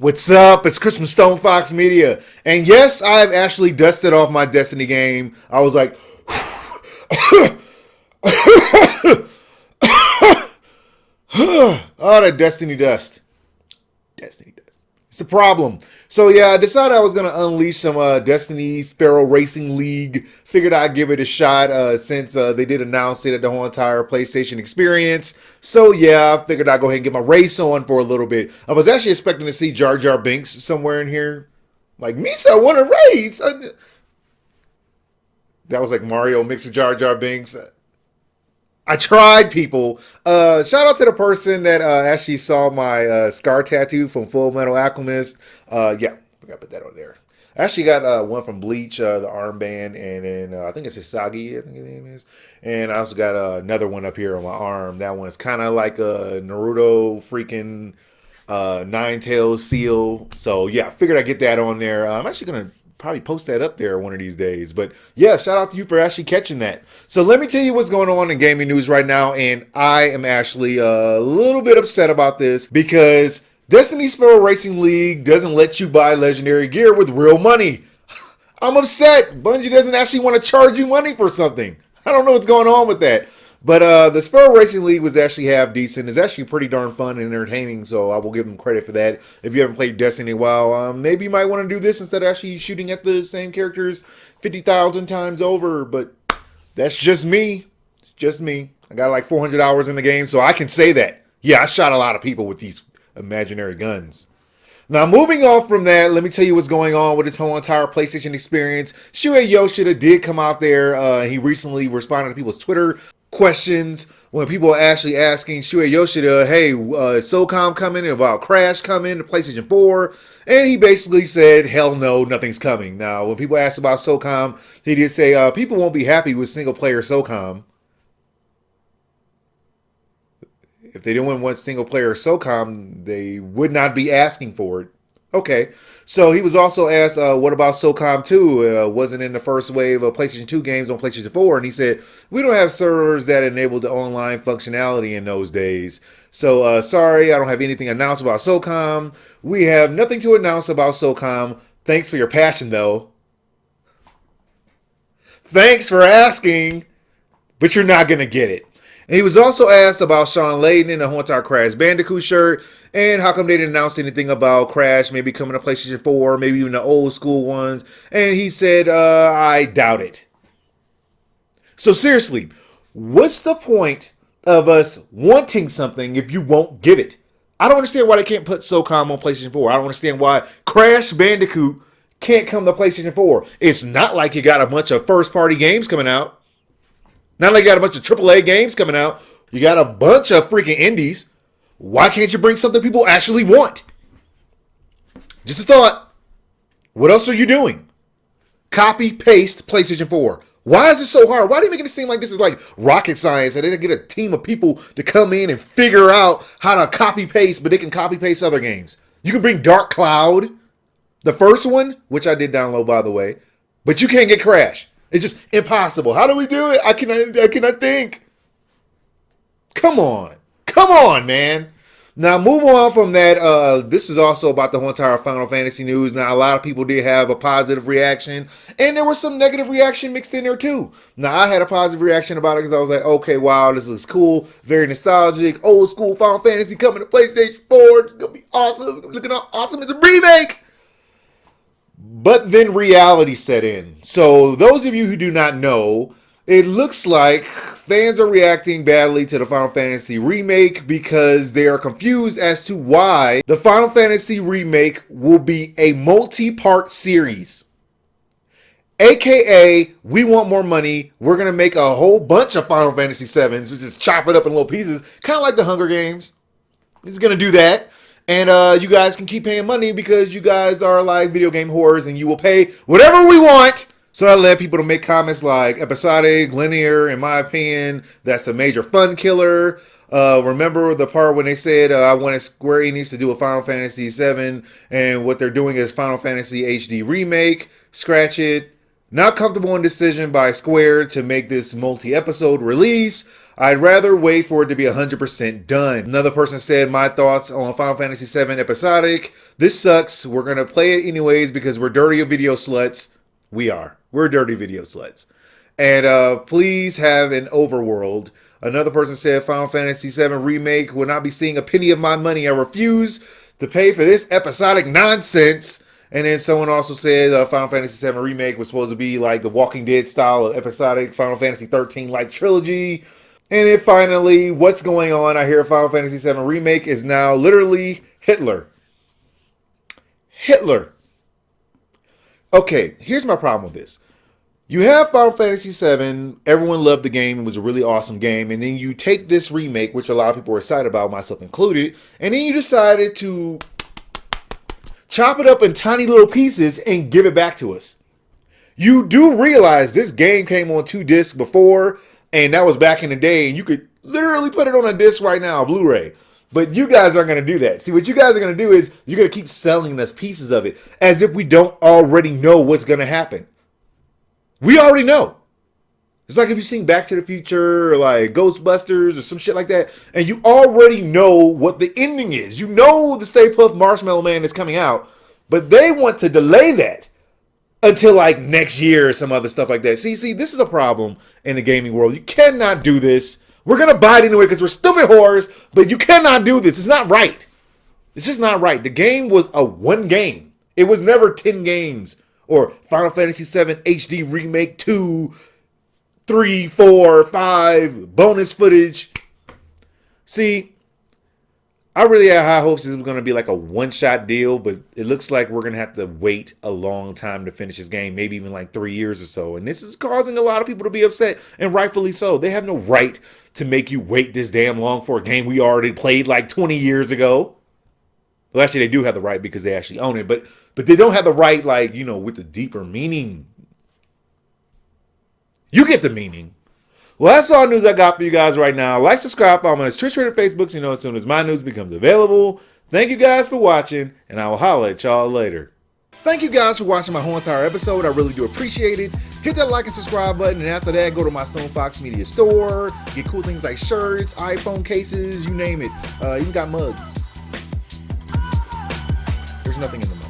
What's up? It's Chris from StonefoxMedia. And yes, I have actually dusted off my Destiny game. I was like, oh, that Destiny dust. Destiny dust. It's a problem. So yeah, I decided I was going to unleash some Destiny Sparrow Racing League. Figured I'd give it a shot since they did announce it at the whole entire PlayStation experience. So yeah, I figured I'd go ahead and get my race on for a little bit. I was actually expecting to see Jar Jar Binks somewhere in here. Like, Misa won a race. That was like Mario mixed with Jar Jar Binks. I tried, people. Shout out to the person that actually saw my scar tattoo from Full Metal Alchemist. Yeah, I got to put that on there. I actually got one from Bleach, the armband, and then I think it's Hisagi, I think his name is. And I also got another one up here on my arm. That one's kind of like a Naruto freaking nine-tailed seal. So yeah, I figured I'd get that on there. I'm actually going to probably post that up there one of these days. But yeah, shout out to you for actually catching that. So let me tell you what's going on in gaming news right now. And I am actually a little bit upset about this because Destiny Sparrow Racing League doesn't let you buy legendary gear with real money. I'm upset. Bungie doesn't actually want to charge you money for something. I don't know what's going on with that. But the Sparrow Racing League was actually half decent. It's actually pretty darn fun and entertaining, so I will give them credit for that. If you haven't played Destiny in a while, maybe you might want to do this instead of actually shooting at the same characters 50,000 times over. But that's just me. It's just me. I got like 400 hours in the game, so I can say that. Yeah, I shot a lot of people with these imaginary guns. Now, moving on from that, let me tell you what's going on with this whole entire PlayStation experience. Shuhei Yoshida did come out there. He recently responded to people's Twitter questions when people are actually asking Shuhei Yoshida, hey, SOCOM coming, about Crash coming to PlayStation 4, and he basically said, hell no, nothing's coming. Now, when people asked about SOCOM, he did say, people won't be happy with single-player SOCOM. If they didn't want single-player SOCOM, they would not be asking for it. Okay, so he was also asked, what about SOCOM 2? Wasn't in the first wave of PlayStation 2 games on PlayStation 4. And he said, we don't have servers that enabled the online functionality in those days. So, sorry, I don't have anything announced about SOCOM. We have nothing to announce about SOCOM. Thanks for your passion, though. Thanks for asking, but you're not going to get it. And he was also asked about Sean Layden and the whole entire Crash Bandicoot shirt, and how come they didn't announce anything about Crash maybe coming to PlayStation 4, maybe even the old school ones. And he said, I doubt it. So seriously, what's the point of us wanting something if you won't give it? I don't understand why they can't put SOCOM on PlayStation 4. I don't understand why Crash Bandicoot can't come to PlayStation 4. It's not like you got a bunch of first-party games coming out. Not like you got a bunch of AAA games coming out. You got a bunch of freaking indies. Why can't you bring something people actually want? Just a thought. What else are you doing? Copy, paste, PlayStation 4. Why is it so hard? Why do you make it seem like this is like rocket science and they get a team of people to come in and figure out how to copy paste, but they can copy paste other games? You can bring Dark Cloud, the first one, which I did download by the way, but you can't get Crash. It's just impossible. How do we do it? I cannot think. Come on, man. Now, move on from that. This is also about the whole entire Final Fantasy news. Now, a lot of people did have a positive reaction, and there was some negative reaction mixed in there too. Now, I had a positive reaction about it because I was like, okay, wow, this looks cool, very nostalgic, old school Final Fantasy coming to PlayStation 4. It's gonna be awesome. Looking awesome as a remake. But then reality set in. So those of you who do not know, it looks like fans are reacting badly to the Final Fantasy Remake because they are confused as to why the Final Fantasy Remake will be a multi-part series. AKA, we want more money. We're going to make a whole bunch of Final Fantasy 7s. Just chop it up in little pieces. Kind of like the Hunger Games. It's going to do that. And you guys can keep paying money because you guys are like video game whores and you will pay whatever we want. So I led people to make comments like episodic, linear, in my opinion, that's a major fun killer. Remember the part when they said, I wanted Square Enix to do a Final Fantasy VII and what they're doing is Final Fantasy HD Remake. Scratch it. Not comfortable in decision by Square to make this multi-episode release. I'd rather wait for it to be 100% done. Another person said, my thoughts on Final Fantasy VII Episodic. This sucks. We're going to play it anyways because we're dirty video sluts. We are. We're dirty video sluts. And please have an overworld. Another person said, Final Fantasy VII Remake will not be seeing a penny of my money. I refuse to pay for this episodic nonsense. And then someone also said Final Fantasy VII Remake was supposed to be like the Walking Dead style of episodic Final Fantasy 13 like trilogy. And then finally, what's going on? I hear Final Fantasy VII Remake is now literally Hitler. Hitler. Okay, here's my problem with this. You have Final Fantasy VII, everyone loved the game, it was a really awesome game, and then you take this remake, which a lot of people were excited about, myself included, and then you decided to chop it up in tiny little pieces and give it back to us. You do realize this game came on 2 discs before, and that was back in the day, and you could literally put it on a disc right now, Blu-ray. But you guys aren't going to do that. See, what you guys are going to do is you're going to keep selling us pieces of it as if we don't already know what's going to happen. We already know. It's like if you've seen Back to the Future or like Ghostbusters or some shit like that, and you already know what the ending is. You know the Stay Puft Marshmallow Man is coming out, but they want to delay that until like next year or some other stuff like that. See, this is a problem in the gaming world. You cannot do this. We're going to buy it anyway because we're stupid whores, but you cannot do this. It's not right. It's just not right. The game was a one game. It was never 10 games or Final Fantasy VII HD Remake 2, 3, 4, 5, bonus footage. See, I really had high hopes this was going to be like a one-shot deal, but it looks like we're going to have to wait a long time to finish this game, maybe even like 3 years or so. And this is causing a lot of people to be upset, and rightfully so. They have no right to make you wait this damn long for a game we already played like 20 years ago. Well, actually, they do have the right because they actually own it, but they don't have the right, like, you know, with the deeper meaning. You get the meaning. Well, that's all news I got for you guys right now. Like, subscribe, follow me on Twitch, Twitter, Facebook, so you know as soon as my news becomes available. Thank you guys for watching, and I will holler at y'all later. Thank you guys for watching my whole entire episode. I really do appreciate it. Hit that like and subscribe button, and after that, go to my StonefoxMedia store. Get cool things like shirts, iPhone cases, you name it. Even got mugs. There's nothing in the